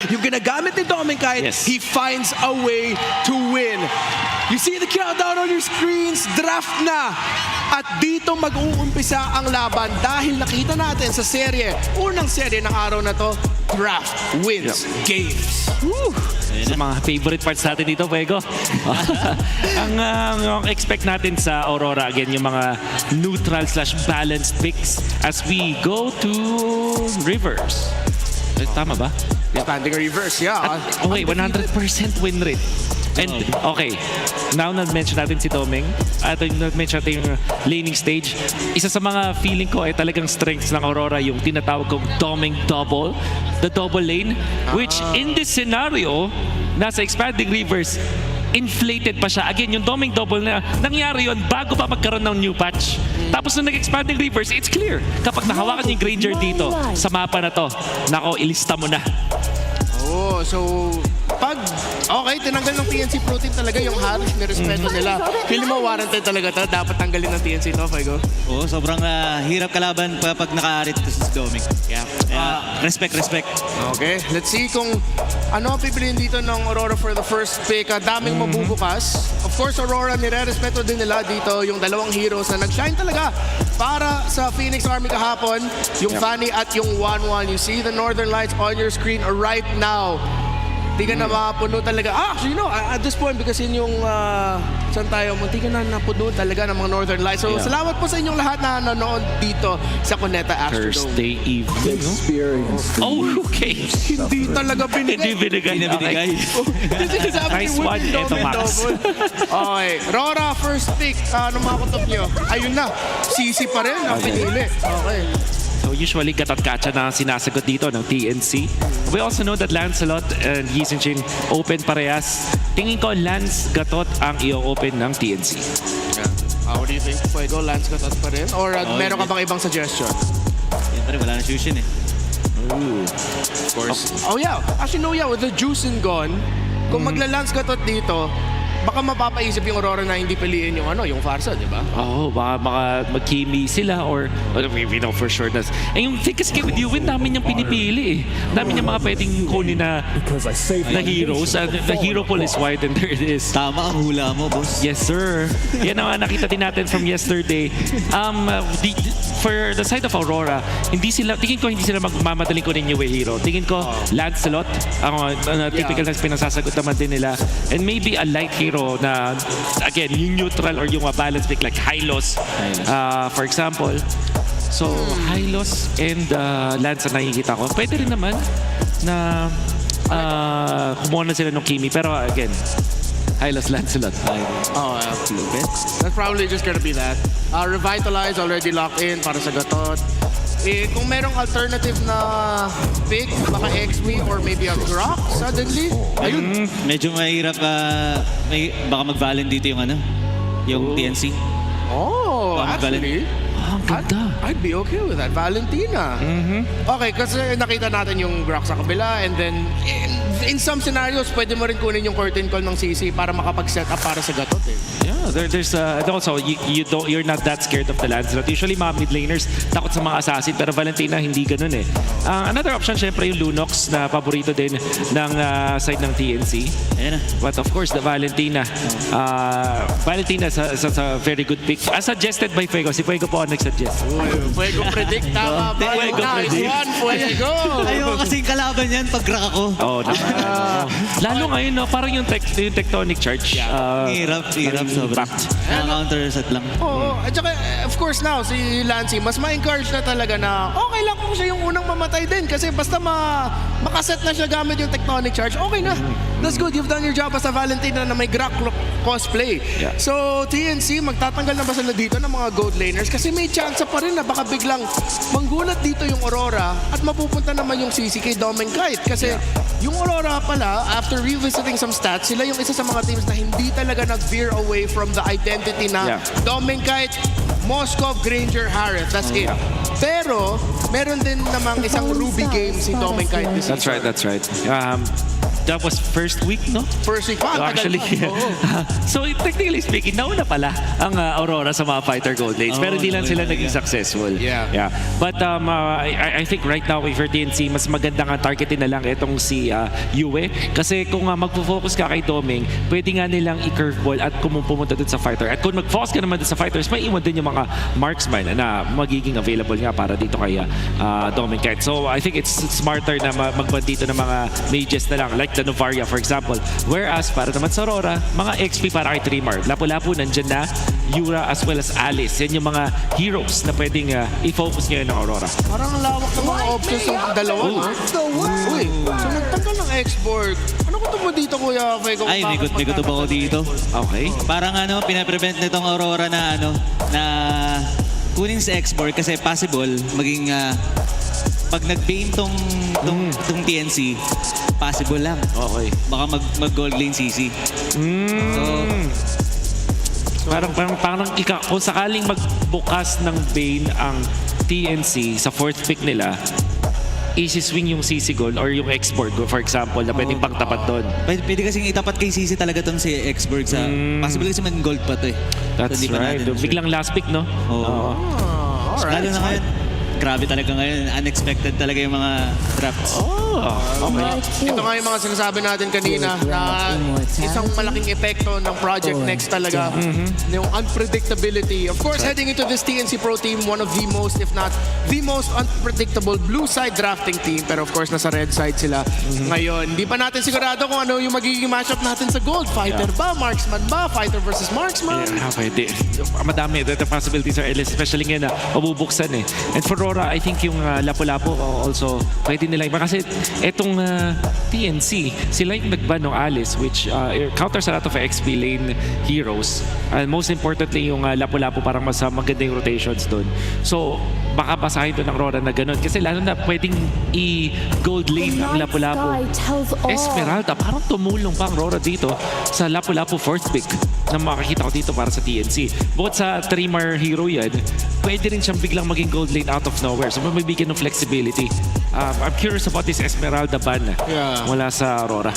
yung ginagamit ni Dominkite, Yes. he finds a way to win. You see the countdown on your screens, draft na. At dito mag-uumpisa ang laban dahil nakita natin sa serye, unang serye ng araw na to, draft wins games. Woo! Sa mga favorite parts natin dito, Fuego. ang expect natin sa Aurora, again, yung mga neutral/balanced picks as we go to Rivers. Tama ba? Expanding reverse, yeah. At, okay, 100% win rate. And okay, now na-mention natin si Doming at na-mention natin yung laning stage. Isa sa mga feeling ko ay talagang strengths ng Aurora yung tinatawag kong Doming double, the double lane, which in this scenario, nasa expanding reverse, inflated pa siya. Again, yung Doming double na nangyari yun bago pa magkaroon ng new patch. Tapos nung nag-expanding reverse, it's clear. Kapag nahawakan yung Granger dito sa mapa na to, nako, ilista mo na. Oh, so pag tinanggal ng TNC Pro Team talaga yung Harris, nirespeto nila. Feeling mo warranted talaga to, dapat tanggalin ng TNC to, Fuego. Oo, sobrang hirap kalaban pag naka-arit to si Doming. Respect. Okay, let's see kung ano ang pipiliin dito ng Aurora for the first pick. Daming mabubukas. Of course, Aurora, nire-respeto din nila dito yung dalawang heroes na nag-shine talaga para sa Phoenix Army kahapon. Yung Fanny at yung 1-1. You see the Northern Lights on your screen right now. Di ka na mapuno talaga. Actually, at this point, because yun yung saan tayo, munti ka na napuno talaga ng mga Northern Lights. So, salamat po sa inyong lahat na nanonood dito sa Cuneta Astrodome. Thursday evening, no? Oh, okay. Hindi talaga binigay. Hindi binigay. Nice one, Eto Max. Okay, Rora, first pick. Ano mga kutob nyo? Ayun na, CC pa rin ang pinili. Okay. So usually Gatot-Kacha na sinasagot dito ng TNC. We also know that Lancelot and Yisenjin open parehas. Tingin ko Lance Gatot ang i-open ng TNC. What do you think? Fuego, Lance Gatot pa rin? Or meron ka bang ibang suggestion? Yan pa rin, wala na Shushin eh. Of course. Oh yeah, actually no, with the juice and gone, kung magla-Lance Gatot dito, baka mapapaisip yung Aurora na hindi piliin yung yung Farsa, di ba? Oh, baka mag-Kimi sila or we know for sure na. Eh yung thing kasi with Yuwin, dami niyang pinipili eh. Dami niyang mga pwedeng kunin na heroes. The hero pool is wide and there it is. Tama ang hula mo, boss. Yes, sir. Yan ang nakita din natin from yesterday. For the side of Aurora, tingin ko hindi sila magmamadaling kunin yung hero. Tingin ko Lancelot, ang typical na pinasasagot naman din nila. And maybe a light hero na, again, yung neutral or yung balance pick like Hylos, for example. So, Hylos and Lance na nakikita ko. Pwede rin naman na kumuha na sila ng Kimi. Pero again, Hylos, Lancelot. That's probably just gonna be that. Revitalize already locked in para sa Gatot. Kung merong alternative na pick, baka XP or maybe a Grok suddenly. Ayun. Medyo mahirap, baka mag-valen dito yung TNC. Oh, actually. Ang ganda. I'd be okay with that. Valentina. Okay, kasi nakita natin yung Grok sa kabila and then in some scenarios, pwede mo rin kunin yung curtain call ng CC para makapag-set up para sa Gatot eh. Yeah, there's and also you're not that scared of the Lancelot. Usually mga mid laners takot sa mga assassin pero Valentina hindi ganoon eh. Another option syempre yung Lunox na paborito din ng side ng TNC. Ayan na. But of course the Valentina. Valentina is a very good pick. As suggested by Fuego. Si Fuego po ang nag-suggest. Fuego predict, tama ba? Fuego Nice predict. one, Fuego! Ayoko kasing kalaban yan pag crack ako. Oh, lalo ngayon, no, parang yung tectonic charge. Hirap sobra. Counter set lang. Oo, at saka, of course now, si Lancy, mas ma-encourage na talaga na okay lang kung siya yung unang mamatay din kasi basta makaset na siya gamit yung tectonic charge, okay na. That's good, you've done your job as a Valentina na may Grok cosplay. Yeah. So, TNC, magtatanggal na ba sila dito ng mga gold laners? Kasi may chance pa rin na baka biglang manggulat dito yung Aurora at mapupunta naman yung CC kay Dominkite. Kasi yung Aurora pala, after revisiting some stats, sila yung isa sa mga teams na hindi talaga nag-veer away from the identity na Dominkite, Moskov, Granger, Harith. That's it. Pero, meron din namang isang Ruby game si Dominkite this season. That's right. that was first week, no? First week pa, So ang tagal actually, pa. Oo. so technically speaking, nauna pala ang Aurora sa mga fighter gold lanes. Pero di lang sila naging successful. Yeah. But I think right now, if you're TNC, mas maganda nga targetin na lang itong si Yue. Kasi kung magpo-focus ka kay Doming, pwede nga nilang i-curveball at kung pumunta dun sa fighter. At kung mag-focus ka naman dun sa fighters, may iwan din yung mga marksman na magiging available nga para dito kay Doming Kite. So I think it's smarter na magban dito ng mga mages na lang, like the Novaria for example. Whereas para naman sa Aurora, mga XP para kay Trimar. Lapu-Lapu nandyan na, Yura as well as Alice. Yan yung mga heroes na pwedeng i-focus ngayon ng Aurora. Parang ang lawak ng mga options ng dalawa, no? Uy, so nagtanggal ng export. Ano ko mo dito, Kuya Fay? Ay, may gutom ako dito. Okay. Parang pinaprevent nitong Aurora na na kunin sa export kasi possible maging pag nag-bane tong TNC, possible lang. Okay. Baka mag-gold lane CC. Parang kung sakaling magbukas ng Bane ang TNC sa fourth pick nila, isi-swing yung CC goal or yung export for example na pwedeng pangtapat doon. Pwede kasing itapat kay CC talaga tong si Exburg sa possible kasi man gold pa to eh. That's So, di pa right. natin sure. Biglang last pick, no? Oo. Alright. Lalo na ngayon, grabe talaga ngayon. Unexpected talaga yung mga drafts. Okay. Ito nga yung mga sinasabi natin kanina na isang malaking epekto ng Project Next talaga. Yung unpredictability. Of course, heading into this TNC Pro team, one of the most, if not the most unpredictable blue side drafting team. Pero of course, nasa red side sila ngayon. Hindi pa natin sigurado kung ano yung magiging matchup natin sa gold. Fighter ba? Marksman ba? Fighter versus marksman? Yeah, pwede. Madami. The possibilities are endless, especially ngayon na mabubuksan eh. And for Aurora, I think yung Lapu-Lapu also pwede nila iba kasi etong TNC, sila yung nagban ng Alice which counters a lot of XP lane heroes. And most importantly yung Lapu-Lapu parang mas maganda yung rotations doon. So baka basahin doon ng Aurora na ganun kasi lalo na pwedeng i-gold lane ang Lapu-Lapu. Esmeralda, parang tumulong pa ang Aurora dito sa Lapu-Lapu fourth pick na makakita ko dito para sa TNC. Bukod sa Trimar hero yan, pwede rin siyang biglang maging gold lane out of nowhere. So may bigyan ng flexibility. I'm curious about this Esmeralda ban mula sa Aurora.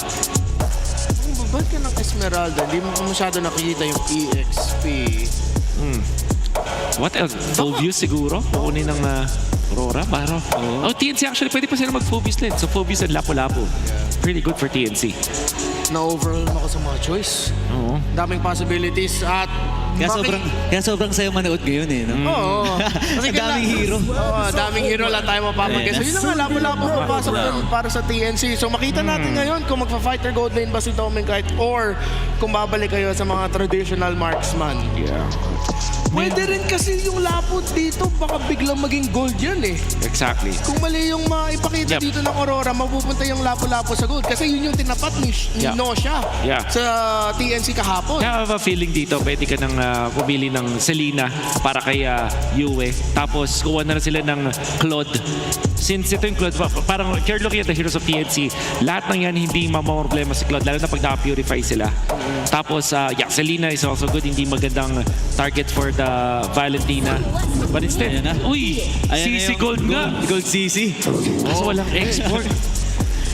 Ba't ka ng Esmeralda? Hindi mo masyado nakikita yung EXP. What else? Phobius siguro? Kukunin ng Aurora? Baro. Oh, TNC actually, pwede pa sila mag-Phobius lane. So Phobius and Lapu-Lapu. Pretty good for TNC. Na-overwhelm ako sa mga choice. Oo. Daming possibilities at Kaya sobrang sayo manood ngayon eh. No? Oo. Ang daming hero. Oo, daming hero lang tayo mapapagay. So yun na nga, Lapu-Lapu papasok dun para sa TNC. So makita natin ngayon kung magpa-fighter gold lane ba si Doming Kite or kung babalik kayo sa mga traditional marksman. Yeah. Pwede rin kasi yung lapot dito, baka biglang maging gold yan eh. Exactly. Kung mali yung maipakita Yep. dito ng Aurora, mapupunta yung Lapu-Lapu sa gold. Kasi yun yung tinapat ni Yeah. Nosha Yeah. sa TNC kahapon. Kaya I have a feeling dito, pwede ka nang pumili ng Selena para kay Yue. Tapos kuha na sila ng Claude. Since ito yung Claude, parang if you're looking at the heroes of TNC, lahat ng yan hindi mamamroblema si Claude, lalo na pag naka-purify sila. Tapos, Selena is also good, hindi magandang target for the Valentina. But instead, Ayan na. uy, CC Gold nga. Gold CC. Kaso walang export.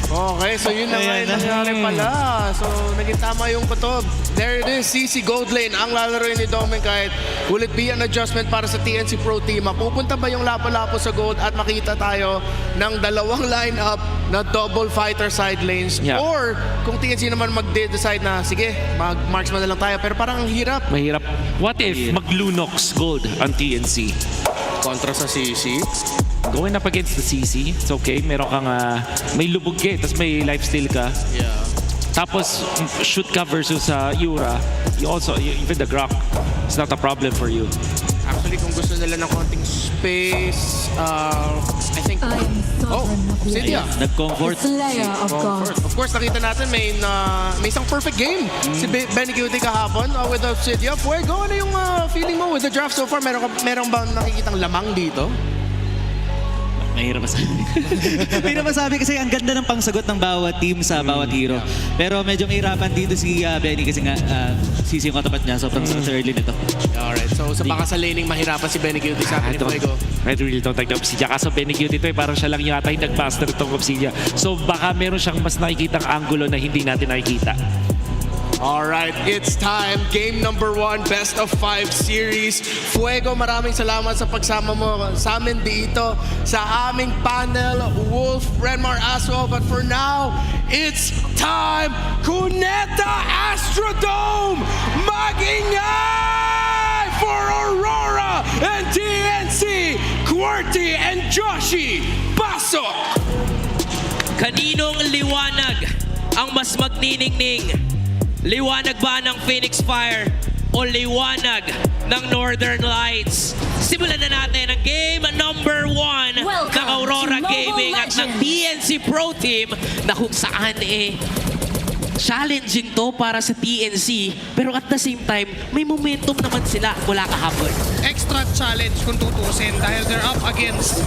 Okay, so yun na nga Ayan yung na. nangyari pala. So, naging tama yung kutob. There it is, CC Gold Lane. Ang lalaroin ni Doming Kite. Will it be an adjustment para sa TNC Pro Team? Mapupunta ba yung Lapu-Lapu sa gold at makita tayo ng dalawang lineup na double fighter side lanes? Yeah. Or kung TNC naman mag-decide na, sige, mag-marksman na lang tayo. Pero parang ang hirap. Mahirap. What if mag-Lunox Gold ang TNC? Kontra sa CC. Going up against the CC, it's okay. Meron kang, may lubog ka eh, tapos may lifesteal ka. Yeah. Tapos, shoot ka versus Yura. Even the Grok, it's not a problem for you. Actually, kung gusto nila ng konting space, I think... I am sovereign of the Obsidia. earth, Nag-comfort. slayer of gods. Of course, nakita natin may isang perfect game si Benny Cutie kahapon with Obsidia. Fuego, ano yung feeling mo with the draft so far? Meron ba nakikitang lamang dito? Mahirap masabi. Mahirap masabi kasi ang ganda ng pangsagot ng bawat team sa bawat hero. Pero medyo mahirapan dito si Benny kasi nga CC yung katapat niya. Sobrang early nito. Alright, so sa baka sa laning mahirapan si Benny Cutie sa atin ni Fuego. I really don't like the Obsidian. Kaso Benigute ito parang siya lang yata yung nag-master itong Obsidian. So baka meron siyang mas nakikitang angulo na hindi natin nakikita. Alright, it's time. Game number 1, best of 5 series. Fuego, maraming salamat sa pagsama mo sa amin dito sa aming panel. Wolf, Renmar, Aswell. But for now, it's time. Cuneta Astrodome! Magingay for Aurora and TNC! QWERTY and Joshi! Pasok! Kaninong liwanag ang mas magniningning? Liwanag ba ng Phoenix Fire o liwanag ng Northern Lights? Simulan na natin ang game number 1 Welcome ng Aurora to Mobile Gaming at ng TNC Pro Team na kung saan challenging to para sa TNC pero at the same time may momentum naman sila mula kahapon. Extra challenge kung tutusin dahil they're up against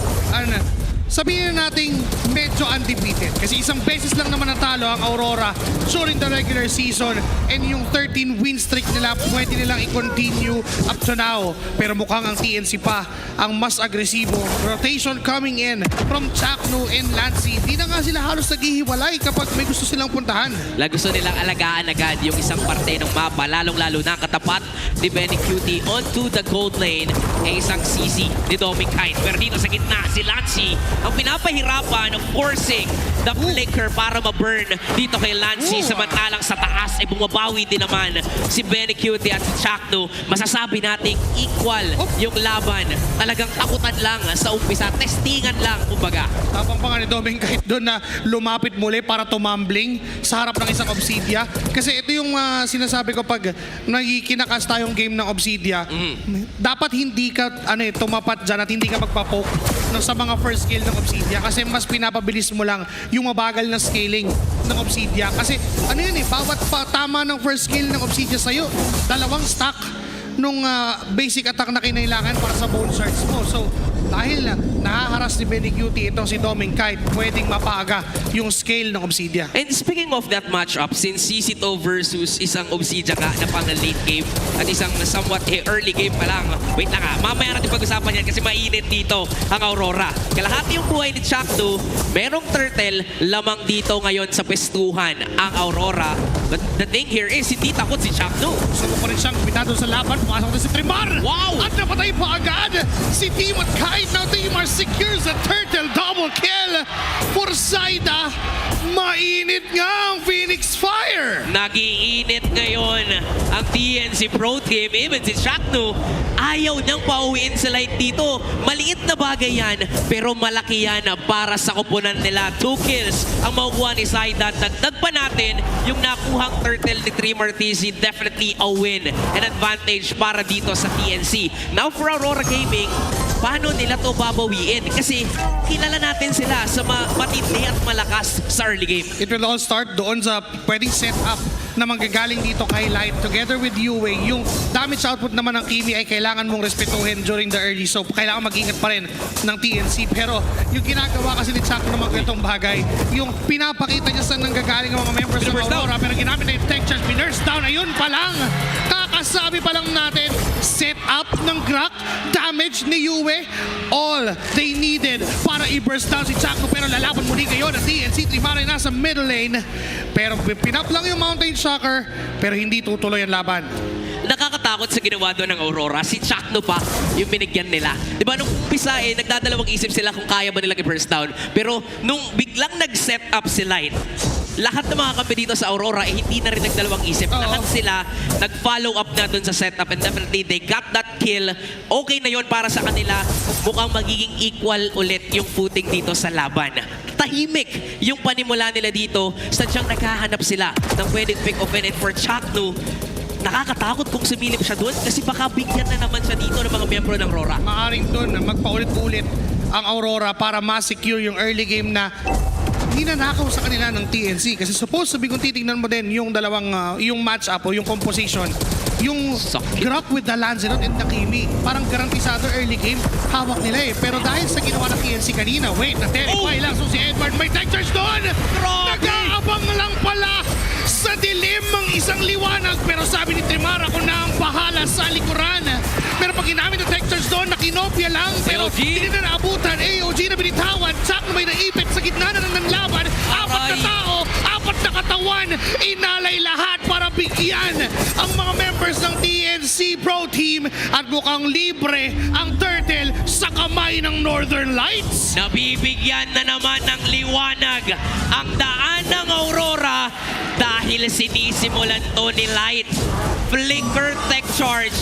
sabihin na nating medyo undefeated kasi isang beses lang naman natalo ang Aurora during the regular season and yung 13 win streak nila pwede nilang i-continue up to now pero mukhang ang TNC pa ang mas agresibo. Rotation coming in from Chakno and Lancy. Di na nga sila halos naghihiwalay kapag may gusto silang puntahan. Gusto nilang alagaan agad yung isang parte ng mapa, lalong-lalo na katapat ni Benigute onto the gold lane ay isang CC ni Domingkite. Pero dito sa gitna, si Lancy ang pinapahirapan of forcing the flicker para ma-burn dito kay Lancy. Samantalang sa taas ay bumabawi din naman si Benigute at si Chakno. Masasabi nating equal yung laban. Talagang takutan lang sa umpisa. Testingan lang, kumbaga. Tapang pa nga ni Doming kahit doon na lumapit muli para tumambling sa harap ng isang Obsidia. Kasi ito yung sinasabi ko pag nagkinakas tayong game ng Obsidia, dapat hindi ka tumapat dyan at hindi ka magpapoke sa mga first skill ng Obsidia kasi mas pinapabilis mo lang yung mabagal na scaling ng Obsidia. Kasi bawat tama ng first skill ng Obsidia sa'yo, 2 stack nung basic attack na kinailangan para sa bone shards mo. So, dahil nahaharas ni Benigute itong si Domingkite, pwedeng mapaaga yung scale ng Obsidia. And speaking of that matchup, since Sisito versus isang Obsidia ka na pang late game at isang somewhat early game pa lang, wait lang mamaya natin pag-usapan yan kasi mainit dito ang Aurora. Kalahati yung buhay ni Chakno, merong turtle lamang dito ngayon sa pestuhan ang Aurora. But the thing here is, hindi takot si Chakno. Gusto mo pa rin siyang bitado sa laban, pumasok na si Trimar! Wow! At napatay pa agad si Team at Kai. Now Timar secures a turtle double kill for Zaida. Mainit nga ang Phoenix Fire. Nagiinit ngayon ang TNC Pro Team. Even si Chakno, ayaw niyang pauwiin sa light dito. Maliit na bagay yan, pero malaki yan para sa kupunan nila. 2 kills ang makukuha ni Zaida. Dagdag pa natin yung nakuhang turtle ni Trimar TC. Definitely a win. An advantage para dito sa TNC. Now for Aurora Gaming, paano nila to babawiin? Kasi kilala natin sila sa matindi at malakas sa early game. It will all start doon sa pwedeng set up na manggagaling dito kay Light together with Yue. Yung damage output naman ng Kimi ay kailangan mong respetuhin during the early. So kailangan mag-ingat pa rin ng TNC. Pero yung ginagawa kasi ni Chakno ng mga ganitong bagay, yung pinapakita niya saan nanggagaling ang mga members ng Aurora, pero ginamit na yung tech charge, binurse down, ayun pa lang. Kakasabi pa lang natin, set up ng Grak, damage ni Yue, all they needed para i-burst down si Chakno. Pero lalaban muli ngayon at TNC. Trimar ay nasa middle lane. Pero pinap lang yung Mountain Shocker, pero hindi tutuloy ang laban. Nakakatakot sa ginawa doon ng Aurora. Si Chakno pa yung binigyan nila. Diba nung umpisa nagdadalawang isip sila kung kaya ba nilang i-burst down. Pero nung biglang nag-set up si Light, lahat ng mga kampi dito sa Aurora hindi na rin nagdalawang isip. Lahat sila nag-follow up na doon sa setup and definitely they got that kill. Okay na yon para sa kanila. Mukhang magiging equal ulit yung footing dito sa laban. Tahimik yung panimula nila dito. Sadyang naghahanap sila ng pwedeng pick off and for Chakno, nakakatakot kung sumilip siya doon kasi baka bigyan na naman siya dito ng mga miyembro ng Aurora. Maaring doon magpaulit-ulit ang Aurora para ma-secure yung early game na ninanakaw sa kanila ng TNC. Kasi suppose sabi kung titignan mo din yung yung match-up o yung composition, yung Grak with the Lancelot and the Kimi, parang garantisado early game, hawak nila eh. Pero dahil sa ginawa ng TNC kanina, wait, na-terrify lang. So si Edward may tech charge doon! Nag-aabang lang pala sa dilim ng isang liwanag. Pero sabi ni Trimar, ako na ang bahala sa likuran. Pero pag ginamit ng textures doon, nakinopia lang. Pero AOG. hindi na naabutan. AOG na binitawan. Chakno may naipit sa gitna na ng laban. Apat na Aray. tao, apat na katawan. Inalay lahat para bigyan ang mga members ng TNC Pro Team. At mukhang libre ang Turtle sa kamay ng Northern Lights. Nabibigyan na naman ng liwanag ang daan ng Aurora dahil sinisimulan to ni Light. Flicker Tech Charge.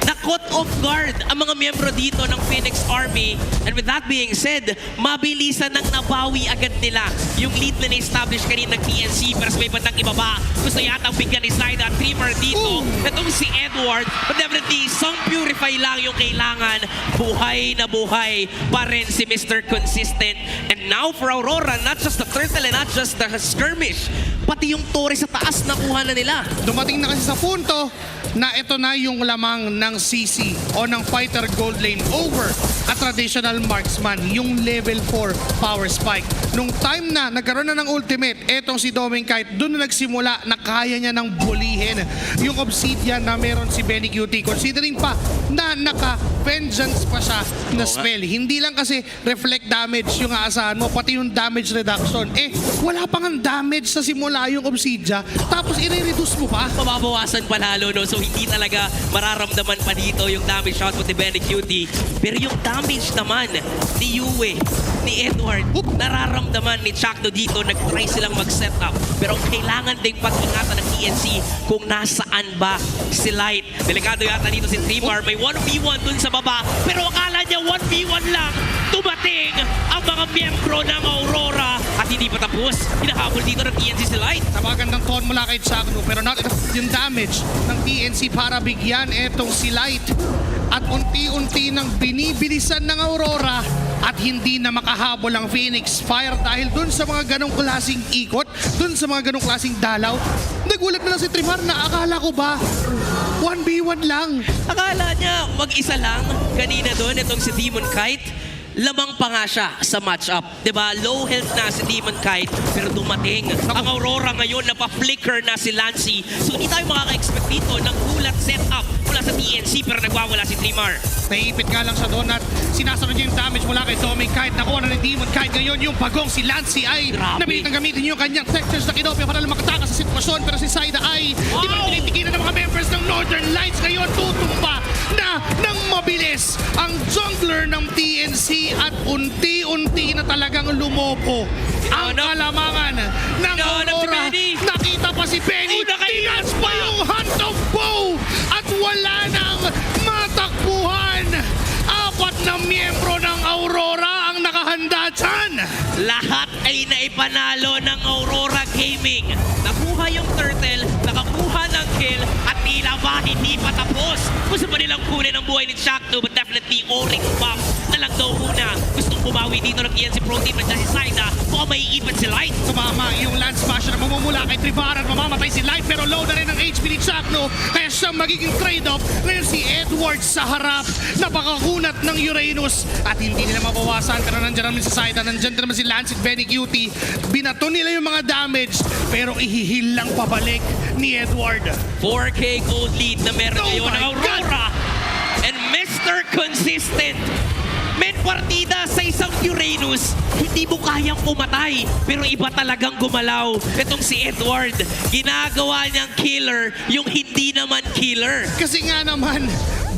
Na-caught off guard ang mga miyembro dito ng Phoenix Army. And with that being said, mabilisan nang nabawi agad nila yung lead na na-establish kanina ng TNC. Pero sa may bandang ibaba, gusto yatang bigyan ni Sida at Dreamer dito. Itong si Edward, but definitely, some purify lang yung kailangan. Buhay na buhay pa rin si Mr. Consistent. And now for Aurora, not just the turtle and not just the skirmish, pati yung Torre sa taas nakuha na nila. Dumating na kasi sa punto na ito na yung lamang ng CC o ng Fighter Gold Lane over a traditional marksman, yung level 4 power spike. Nung time na nagkaroon na ng ultimate, etong si Doming Kite, doon na nagsimula na kaya niya ng bulihin yung Obsidian na meron si Benny QT. Considering pa na naka-vengeance pa siya na spell. Hindi lang kasi reflect damage yung aasahan mo, pati yung damage reduction. Wala pang ang damage sa simula yung Obsidian, tapos i-reduce mo pa. Mababawasan pa lalo, no? So hindi talaga mararamdaman pa dito yung damage shot mo ni Benny Cutie. Pero yung damage naman ni Yue, ni Edward, nararamdaman ni Chakno dito. Nag-try silang mag-set up. Pero kailangan ding pag-ingatan ng TNC kung nasaan ba si Light. Delikado yata dito si Dreamer. May 1v1 dun sa baba. Pero akala niya 1v1 lang. Dumating ang mga miyembro ng Aurora. At hindi pa tapos. Hinahabol dito ng TNC si Light. Napakagandang ton mula kay Chakno, pero not enough yung damage ng TNC para bigyan etong si Light. At unti-unti nang binibilisan ng Aurora at hindi na makahabol ang Phoenix Fire dahil dun sa mga ganong klaseng ikot, dun sa mga ganong klaseng dalaw. Nagulat na lang si Trimar na akala ko ba 1v1 lang. Akala niya mag-isa lang kanina doon itong si Demon Kite. Lamang pa nga siya sa matchup. Diba? Low health na si Demon Kite pero dumating. Ang Aurora ngayon napa-flicker na si Lancy. So hindi tayo makaka-expect dito ng gulat setup mula sa TNC pero nagwawala si Trimar. Naipit nga lang siya doon at sinasunod niya yung damage mula kay Doming Kite. Nakuha na ni Demon Kite ngayon yung pagong si Lancy ay Grabe. nabilitang gamitin yung kanyang textures na kinopia para lang makatakas sa sitwasyon. Pero si Saida ay di ba tinitigilan ng mga members ng Northern Lights ngayon tutumba na ng mabilis ang jungler ng TNC at unti-unti na talagang lumopo ang Ano? kalamangan ng Hinahanap si Aurora. Benny. Nakita pa si Benny. Oh, nakailan Tinas pa yung Hunt of Bow at wala nang matakbuhan. Apat na miyembro ng Aurora ang nakahanda dyan. Lahat ay naipanalo ng Aurora Gaming. Nakuha yung turtle, nakakuha ng kill, at tila ba hindi pa tapos. Gusto pa nilang kunin ang buhay ni Chakno, but definitely Oryx Buff na lang daw muna. Gustong bumawi dito ng TNC Pro Team at si Saida. Baka may iipit si Light. Tumama yung Lance Basher na mamumula kay Trivaran. Mamamatay si Light pero low na rin ang HP ni Chakno. Kaya siyang magiging trade-off. Ngayon si Edward sa harap. Napakakunat ng Uranus. At hindi nila mabawasan. Pero nandiyan naman si Saida. Nandiyan naman si Lance at Benny Cutie. Binato nila yung mga damage. Pero ihihil lang pabalik ni Edward. 4K gold lead na meron Oh ngayon my ng Aurora. And Mr. Consistent. Men partida sa isang Uranus, hindi mo kayang pumatay. Pero iba talagang gumalaw. Itong si Edward, ginagawa niyang killer yung hindi naman killer. Kasi nga naman,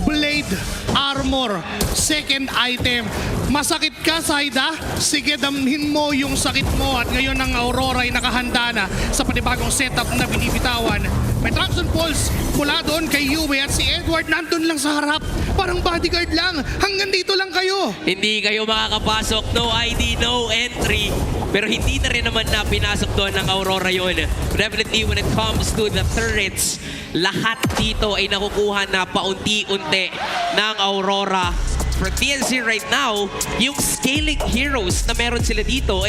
blade, armor, second item. Masakit ka, Saida? Sige, damhin mo yung sakit mo. At ngayon ang Aurora ay nakahanda na sa panibagong setup na binibitawan. May traction pulse mula doon kay Yue at si Edward nandun lang sa harap. Parang bodyguard lang. Hanggang dito lang kayo. Hindi kayo makakapasok. No ID, no entry. Pero hindi na rin naman na pinasok doon ng Aurora yun. Definitely when it comes to the turrets, lahat dito ay nakukuha na paunti-unti ng Aurora. For TNC right now, yung scaling heroes na meron sila dito,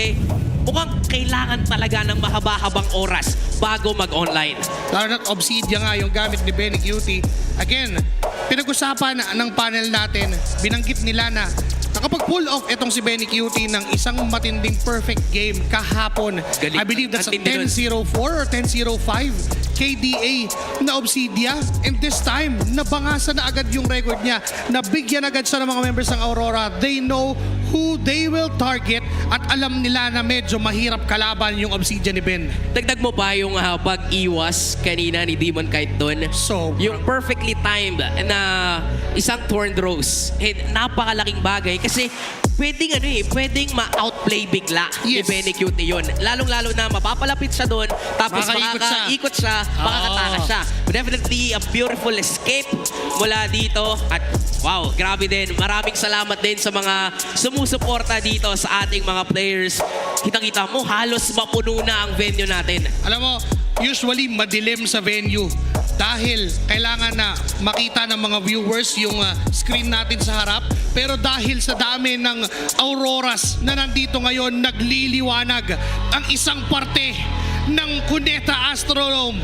mukhang kailangan talaga ng mahaba-habang oras bago mag-online. Lalo na't Obsidian nga yung gamit ni Benny Cutie. Again, pinag-usapan ng panel natin, binanggit nila na makapag-pull off itong si Benny QT ng isang matinding perfect game kahapon. Galing. I believe that's a Ang tindi nun. 10-0-4 or 10-0-5 KDA na Obsidia. And this time, nabangasan na agad yung record niya. Nabigyan agad siya ng mga members ng Aurora. They know who they will target at alam nila na medyo mahirap kalaban yung Obsidian ni Ben. Dagdag mo pa yung pag-iwas kanina ni Demon Kite doon. So, Yung perfectly timed na isang Thorned Rose. Napakalaking bagay kasi pwedeng ma-outplay bigla ni Yes. Benny QT yun. Lalong-lalo na mapapalapit siya doon, tapos Makakaikot siya, makakataka siya. Definitely a beautiful escape mula dito. At wow, grabe din. Maraming salamat din sa mga sumusuporta dito sa ating mga players. Kitang-kita mo, halos mapuno na ang venue natin. alam mo, usually madilim sa venue dahil kailangan na makita ng mga viewers yung screen natin sa harap. Pero dahil sa dami ng auroras na nandito ngayon, nagliliwanag ang isang parte ng Cuneta Astrodome.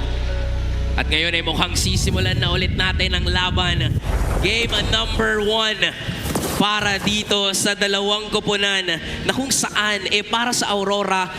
At ngayon ay mukhang sisimulan na ulit natin ang laban. Game number 1 para dito sa dalawang koponan na kung saan para sa Aurora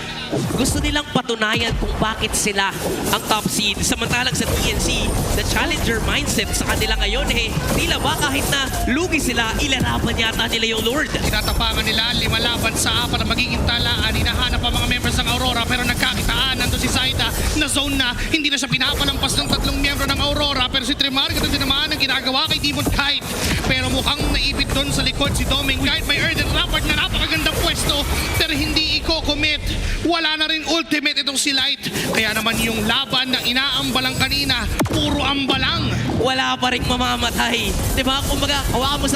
gusto nilang patunayan kung bakit sila ang top seed. Samantalang sa TNC, the challenger mindset sa kanila ngayon tila ba kahit na lugi sila, ilalaban yata nila yung Lord. Tinatapangan nila 5 laban sa 4 na magiging talaan. Hinahanap ang mga members ng Aurora pero nagkakitaan. Nandun si Zaida na zone na. Hindi na siya pinapalampas ng 3 miyembro ng Aurora. Pero si Trimar, ganun din naman ang ginagawa kay Demon Kite. Pero mukhang naipit doon sa likod si Doming Kite. May Earthen Rampart na napakagandang pwesto pero hindi i-commit. Wala na rin ultimate itong si Light. Kaya naman yung laban na inaambalang kanina, puro ambalang. Wala pa rin mamamatay. Diba? Kumbaga, hawakan mo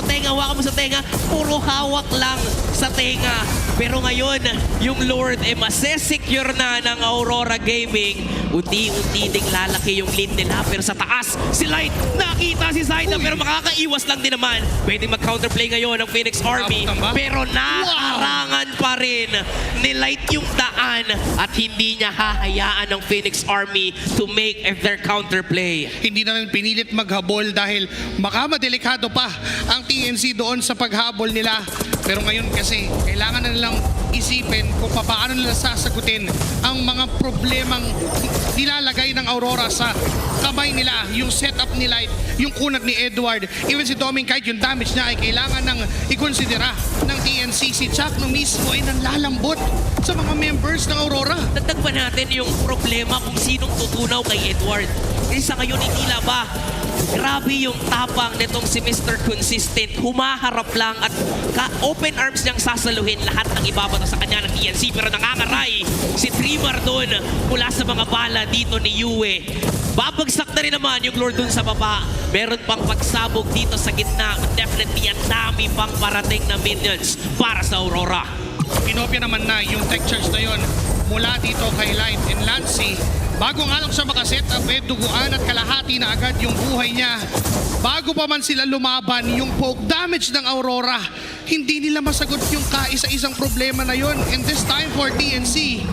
sa tenga, puro hawak lang sa tenga. Pero ngayon, yung Lord masesecure na ng Aurora Gaming. Unti-unti ding lalaki yung lead nila. Pero sa taas, si Light, nakita si Zaida pero makakaiwas lang din naman. Pwedeng mag-counterplay ngayon ng Phoenix Army. Abot ang ba? Pero naarangan pa rin ni Light yung daan at hindi niya hahayaan ng Phoenix Army to make their counterplay. Hindi na rin pinilit maghabol dahil makamadelikado pa ang TNC doon sa paghabol nila. Pero ngayon kasi, kailangan na nilang isipin kung paano nila sasagutin ang mga problemang nilalagay ng Aurora sa kamay nila. Yung setup ni Light, yung kunat ni Edward, even si Doming kahit yung damage niya ay kailangan ng ikonsidera ng TNC. Si Chuck no mismo ay nanlalambot sa mga members ng Aurora. Dagdag pa natin yung problema kung sinong tutunaw kay Edward. Kasi sa ngayon, hindi ba grabe yung tapang nitong si Mr. Consistent. Humaharap lang at open arms niyang sasaluhin lahat ng ibabato sa kanya ng TNC. Pero nangangaray si Trimar doon mula sa mga bala dito ni Yue. Babagsak na rin naman yung Lord dun sa baba. Meron pang pagsabog dito sa gitna. Definitely ang dami pang parating na minions para sa Aurora. Kinopya naman na yung tech charge na yon mula dito kay Light and Lancy. Bago nga lang siya makaset up, duguan at kalahati na agad yung buhay niya. Bago pa man sila lumaban, yung poke damage ng Aurora, hindi nila masagot yung kaisa-isang problema na yon. And this time for TNC,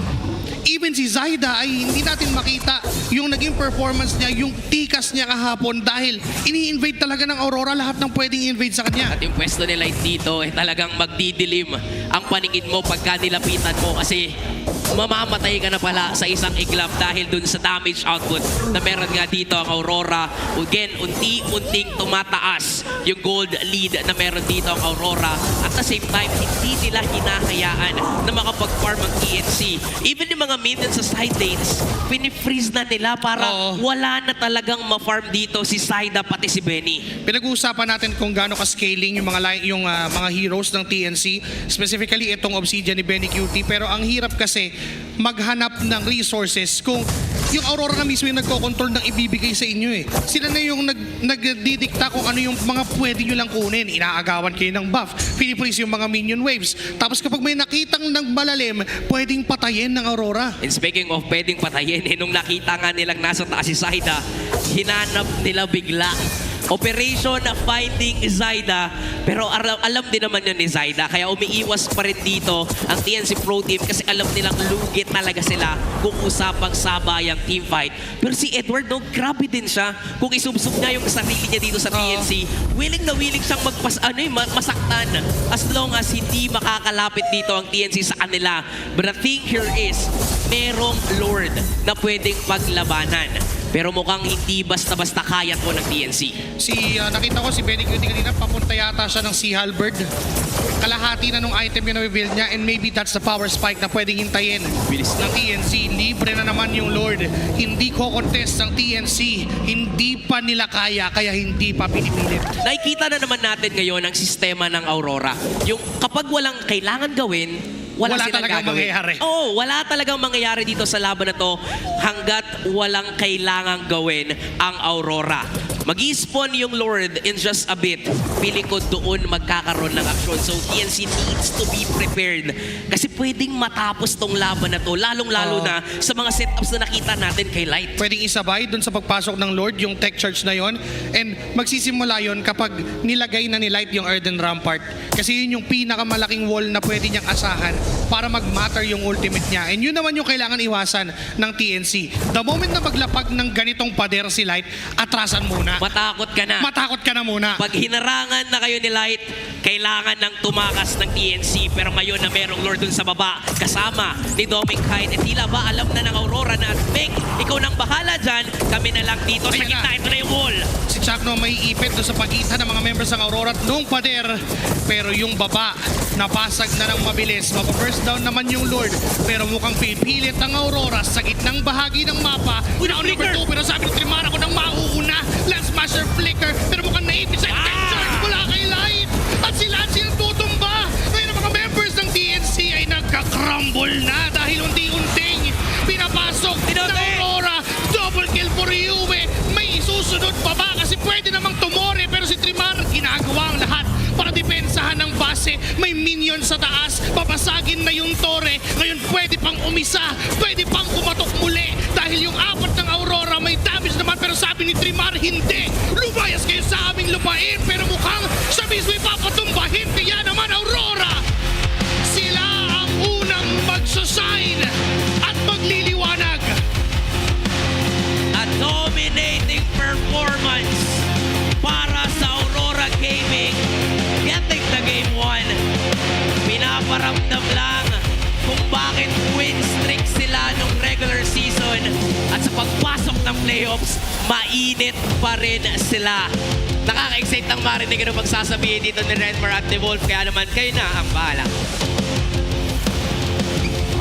even si Zaida ay hindi natin makita yung naging performance niya, yung tikas niya kahapon dahil ini-invade talaga ng Aurora lahat ng pwedeng invade sa kanya. At yung pwesto ni Light dito talagang magdidilim ang paningin mo pagka nilapitan mo kasi mamamatay ka na pala sa isang iglap dahil dun sa damage output na meron nga dito ang Aurora. Again, unti-unting tumataas yung gold lead na meron dito ang Aurora. At the same time, hindi nila hinahayaan na makapag-farm ang TNC. Even yung mga minions sa side lanes, pinifreeze na nila para wala na talagang ma-farm dito si Zaida pati si Benny. Pinag-uusapan natin kung gaano ka-scaling yung mga heroes ng TNC, specifically itong Obsidian ni Benny QT. Pero ang hirap kasi maghanap ng resources kung yung Aurora na mismo yung nagko-control ng ibibigay sa inyo eh. Sila na yung nagdidikta kung ano yung mga pwede nyo lang kunin. Inaagawan kayo ng buff, pinipris yung mga minion waves. Tapos kapag may nakitang ng malalim, pwedeng patayin ng Aurora. And speaking of pwedeng patayin, nung nakita nga nilang nasa taas si Zaida, hinanap nila bigla Operation Finding Zyda. Pero alam din naman yun ni Zyda. Kaya umiiwas pa rin dito ang TNC Pro Team kasi alam nilang lugi talaga sila kung usapang sabayang teamfight. Pero si Edward, no, grabe din siya. Kung isubsub niya yung sarili niya dito sa TNC, willing na willing siyang masaktan as long as hindi makakalapit dito ang TNC sa kanila. But the thing here is, merong Lord na pwedeng paglabanan. Pero mukhang hindi basta-basta kaya to ng TNC. Nakita ko si Benny Cutie kanina, papunta yata siya ng Sea Halberd. Kalahati na nung item yung na-build niya and maybe that's the power spike na pwedeng hintayin ng TNC. Libre na naman yung Lord. Hindi ko contest ng TNC. Hindi pa nila kaya hindi pa pinipilit. Nakikita na naman natin ngayon ang sistema ng Aurora. Yung kapag walang kailangan gawin, wala silang talagang gagawin. mangyayari. Oo, wala talagang mangyayari dito sa laban na to hanggat walang kailangang gawin ang Aurora. Mag-i-spawn yung Lord in just a bit. Feeling ko doon magkakaroon ng aksyon. So TNC needs to be prepared. Kasi pwedeng matapos tong laban na to. Lalong-lalo na sa mga setups na nakita natin kay Light. Pwedeng isabay dun sa pagpasok ng Lord, yung tech charge na yon. And magsisimula yon kapag nilagay na ni Light yung Earthen Rampart. Kasi yun yung pinakamalaking wall na pwede niyang asahan para mag-matter yung ultimate niya. And yun naman yung kailangan iwasan ng TNC. The moment na maglapag ng ganitong pader si Light, atrasan muna. Matakot ka na. Matakot ka na muna. Pag hinarangan na kayo ni Light, kailangan ng tumakas ng TNC. Pero ngayon na merong Lord dun sa baba, kasama ni Dominic Hyde. At tila ba alam na ng Aurora na, Meg, ikaw nang bahala dyan, kami na lang dito sa Ayan gitna. na. Ito na yung wall. Si Chakno may ipit doon sa pagitan ng mga members ng Aurora at nung pader. Pero yung baba, napasag na ng mabilis. Mapa-first down naman yung Lord. Pero mukhang pipilit ang Aurora sa gitnang bahagi ng mapa. Down number 2, pero sabi ni Trimar ako nang mauuna. Last Smasher Flicker, pero mukhang naipit sa charge mula kay Light. At si Lance yung tutumba. Ngayon ang mga members ng TNC ay nagka-crumble na dahil unti-unting pinapasok ng Aurora. Double kill for Yue. May isusunod pa ba? Kasi pwede namang tumore, pero si Trimar ginagawa ang lahat para depensahan ng base. May minion sa taas, papasagin na yung tore. Ngayon pwede pang umisa, pwede pang kumatok muli. Dahil yung apat ng Aurora may damage naman, pero sabi ni Trimar, hindi. Lumayas kayo sa aming lupain, pero mukhang siya mismo ipapatumbahin. Kaya naman Aurora, sila ang unang magsasign at magliliwanag. A dominating performance para sa Aurora Gaming. Getting the game 1. Pinaparamdam lang kung bakit win streak sila nung regular season. At sa pagpasok ng playoffs, mainit pa rin sila. Nakaka-excite ng marinig ano magsasabihin dito ni Redmar at ni Wolf. Kaya naman kayo na ang bahala.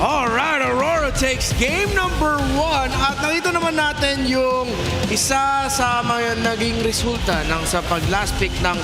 Alright, Aurora takes game number 1 at nakita naman natin yung isa sa mga naging resulta ng sa pag-last pick ng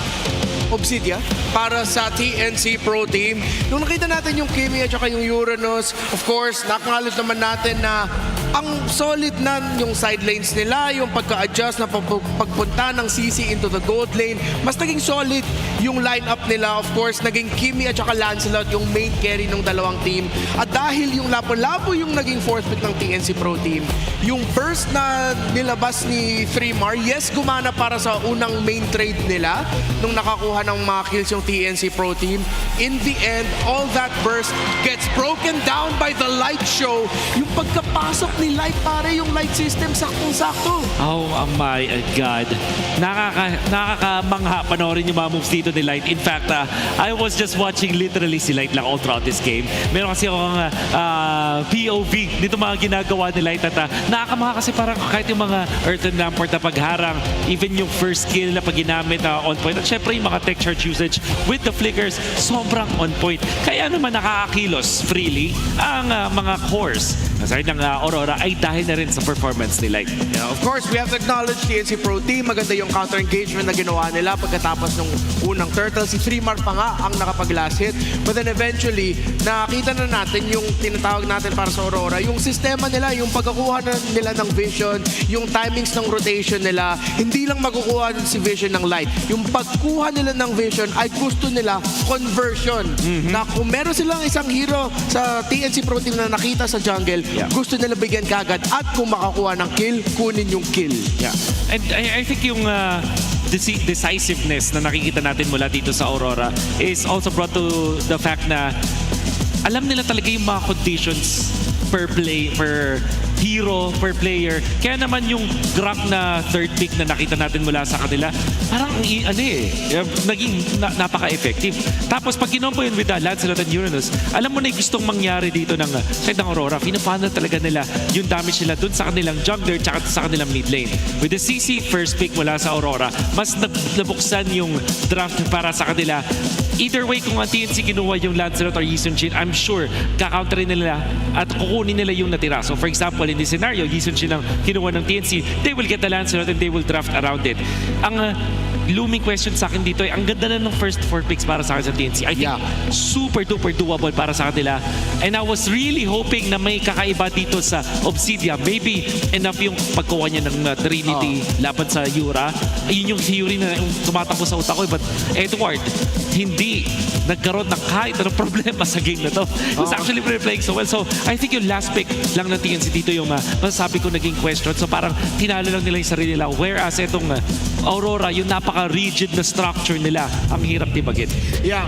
Obsidian para sa TNC Pro Team. Nung nakita natin yung Kimi at saka yung Uranus, of course, nakakalimutan naman natin na ang solid na yung side lanes nila, yung pagka-adjust na pagpunta ng CC into the gold lane, mas naging solid yung lineup nila. Of course, naging Kimi at saka Lancelot yung main carry ng dalawang team. At dahil yung labo-labo yung naging fourth pick ng TNC Pro Team, yung burst na nilabas ni Trimar, yes, gumana para sa unang main trade nila nung nakakuha ng mga kills yung TNC Pro Team. In the end, all that burst gets broken down by the Light Show. Yung pagkapasok ni Light, pare, yung Light system, saktong-sakto. Oh my God. Nakakamangha panoorin yung mga moves dito ni Light. In fact, I was just watching literally si Light lang all throughout this game. Meron kasi akong POV nito mga ginagawa ni Light at nakakamangha kasi parang kahit yung mga Earthen Rampart na pagharang, even yung first kill na pag ginamit on point, at syempre yung mga tech charge usage with the flickers, sobrang on point. Kaya naman nakakakilos freely ang mga cores aside ng Aurora ay dahil na rin sa performance ni Light. Yeah, of course, we have to acknowledge TNC Pro Team. Maganda yung counter engagement na ginawa nila pagkatapos ng unang turtle. Si Trimar pa nga ang nakapag-last hit. But then eventually, nakita na natin yung tinatawag natin para sa Aurora. Yung sistema nila, yung pagkakuha nila ng vision, yung timings ng rotation nila, hindi lang makukuha si vision ng Light. Yung pagkuha nila ng vision ay gusto nila conversion. Na kung meron silang isang hero sa TNC Pro Team na nakita sa jungle, gusto nila bigyan kagad at kung makakuha ng kill, kunin yung kill. Yeah. And I think yung decisiveness na nakikita natin mula dito sa Aurora is also brought to the fact na alam nila talaga yung mga conditions per hero, per player. Kaya naman yung Grok na third pick na nakita natin mula sa kanila, parang naging napaka-effective. Tapos pag ginombo yun with Lancelot and Uranus, alam mo na yung gustong mangyari dito ng side ng Aurora. Pinafunnel talaga nila yung damage nila dun sa kanilang jungler tsaka sa kanilang mid lane. With the CC first pick mula sa Aurora, mas nabuksan yung draft para sa kanila. Either way, kung ang TNC kinuha yung Lancelot or Yi Sun-shin, I'm sure kakounterin nila at kukunin nila yung natira. So for example, in this scenario, Yi Sun-shin ang kinuha ng TNC, they will get the Lancelot and they will draft around it. Ang looming question sa akin dito ay ang ganda na ng first 4 picks para sa akin sa TNC. I think super duper doable para sa kanila. And I was really hoping na may kakaiba dito sa Obsidian. Maybe enough yung pagkuha niya ng Trinity laban sa Yura. Ayun yung theory na tumatakbo sa utak ko. But Edward, hindi nagkaroon ng kahit anong problema sa game na to. He was actually playing so well. So I think yung last pick lang ng TNC dito yung masasabi ko naging question. So parang tinalo lang nila yung sarili nila. Whereas itong Aurora, yung napaka-rigid na structure nila, ang hirap tibagin. Yeah,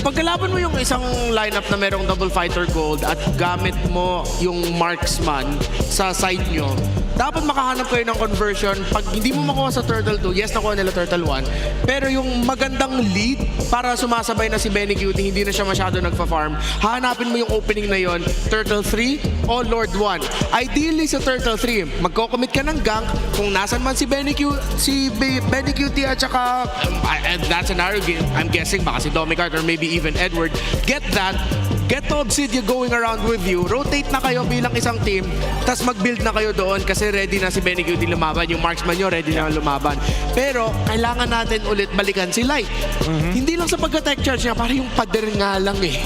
pagkalaban mo yung isang lineup na merong double fighter gold at gamit mo yung marksman sa side nyo, dapat makahanap kayo ng conversion. Pag hindi mo makuha sa Turtle 2, yes, nakuha nila Turtle 1, pero yung magandang lead para sumasabay na si Benny Cutie, hindi na siya masyado nagpa-farm, hahanapin mo yung opening na yon, Turtle 3 o Lord 1. Ideally sa Turtle 3, magko-commit ka ng gank kung nasan man si Benny Cutie at saka that scenario, I'm guessing baka si Domicart or maybe even Edward, get the Obsidian going around with you, rotate na kayo bilang isang team, tas mag-build na kayo doon kasi ready na si Benny Cutie lumaban, yung marksman nyo ready na lumaban. Pero kailangan natin ulit balikan si Light. Hindi lang sa pagka-tech charge niya, parang yung pader nga lang eh.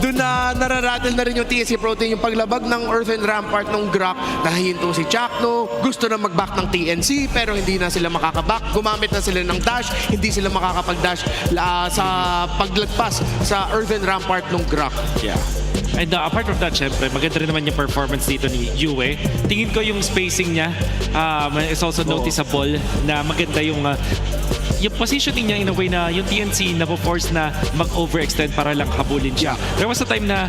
Doon na nararattle na rin yung TNC Pro Team, yung paglabag ng Earthen Rampart ng Grok, nahihinto si Chakno, gusto na mag-back ng TNC pero hindi na sila makakaback, gumamit na sila ng dash, hindi sila makakapag-dash sa paglagpas sa Earthen Rampart ng Grok. Yeah. And apart from that, syempre, maganda rin naman yung performance dito ni Yue. Tingin ko yung spacing niya is also noticeable na maganda yung positioning niya in a way na yung TNC na force na mag-overextend para lang habulin siya. There was a time na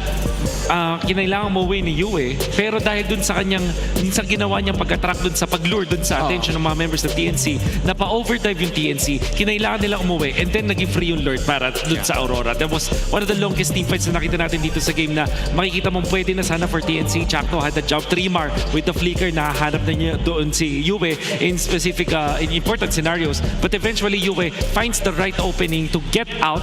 kinailangan mo win ni Yue, pero dahil dun sa kanyang minsan ginawa niyang pag-attract dun sa pag-lure dun sa attention ng mga members ng TNC, na pa-overdive yung TNC, kinailangan nila umuwi and then naging free yung Lord para dun sa Aurora. That was one of the longest team fights na nakita natin dito sa game na makikita mong pwede na sana for TNC. Chakno had the jump. Trimar with the flicker, nahanap na niya doon si Yue in specific, in important scenarios. But eventually, Yue finds the right opening to get out.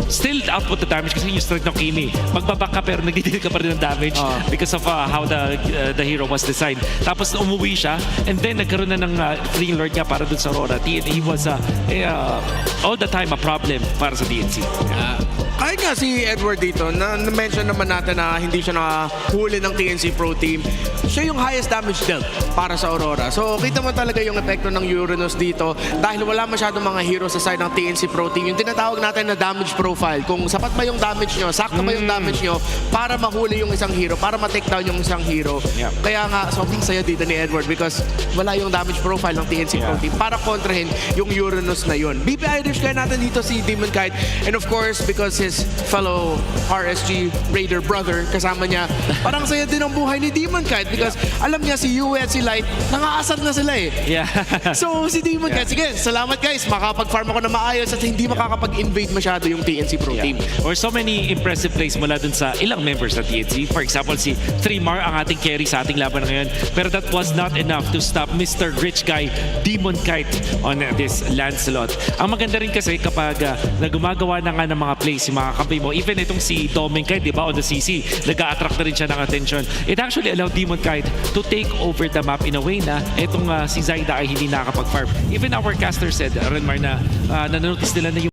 Still output the damage kasi yung strength ng Kimi. Magbabak ka pero nagdidil ka pa rin ng damage because of how the hero was designed. Tapos umuwi siya and then nagkaroon na ng free lord niya para dun sa Aurora. He was all the time a problem para sa DNC. Kahit nga si Edward dito, na-mention naman natin na hindi siya nakahuli ng TNC Pro Team. Siya yung highest damage dealt para sa Aurora. So, kita mo talaga yung epekto ng Uranus dito dahil wala masyadong mga hero sa side ng TNC Pro Team. Yung tinatawag natin na damage profile. Kung sapat ba yung damage nyo, sakto ba yung damage nyo para mahuli yung isang hero, para ma-take down yung isang hero. Yeah. Kaya nga, sobrang saya dito ni Edward because wala yung damage profile ng TNC Pro Team para kontrahin yung Uranus na yun. BP Irish kaya natin dito si Demon Kite. And of course, because his fellow RSG Raider brother, kasama niya, parang saya din ang buhay ni Demon Kite because alam niya si Yue at si Light, nangaasar na sila eh. Yeah. So si Demon Kite, sige, salamat guys, makakapag-farm ako na maayos at hindi makakapag-invade masyado yung TNC Pro Team. Or so many impressive plays mula dun sa ilang members ng TNC. For example, si Trimar ang ating carry sa ating laban ngayon. Pero that was not enough to stop Mr. Rich Guy, Demon Kite on this Lancelot. Ang maganda rin kasi kapag gumagawa na nga ng mga plays yung mga kampi mo, even itong si Doming Kite, di ba, on the CC, nag-a-attract na rin siya ng attention. It actually allowed Demon Kite to take over the map in a way na itong si Zaida ay hindi nakakapag-farm. Even our caster said, Renmar, na nanonotice nila na yung